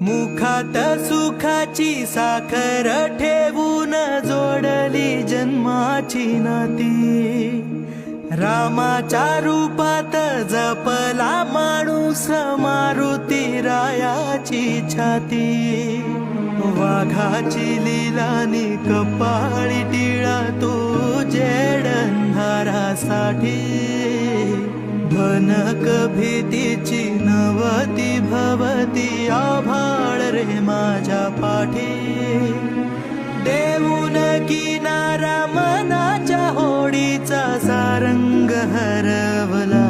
मुखात सुखाची साखर ठेवून जोडली जन्माची नाती, रामाच्या रूपात जपला माणूस मारुती रायाची छाती, वाघाची लिलानी कपाळी टिळा तू जेडंधारासाठी, भनक भीतीची नवती भवती आभाळ रे माझ्या पाठी, देऊन किनारा मनाच्या होडीचा सारंग हरवला,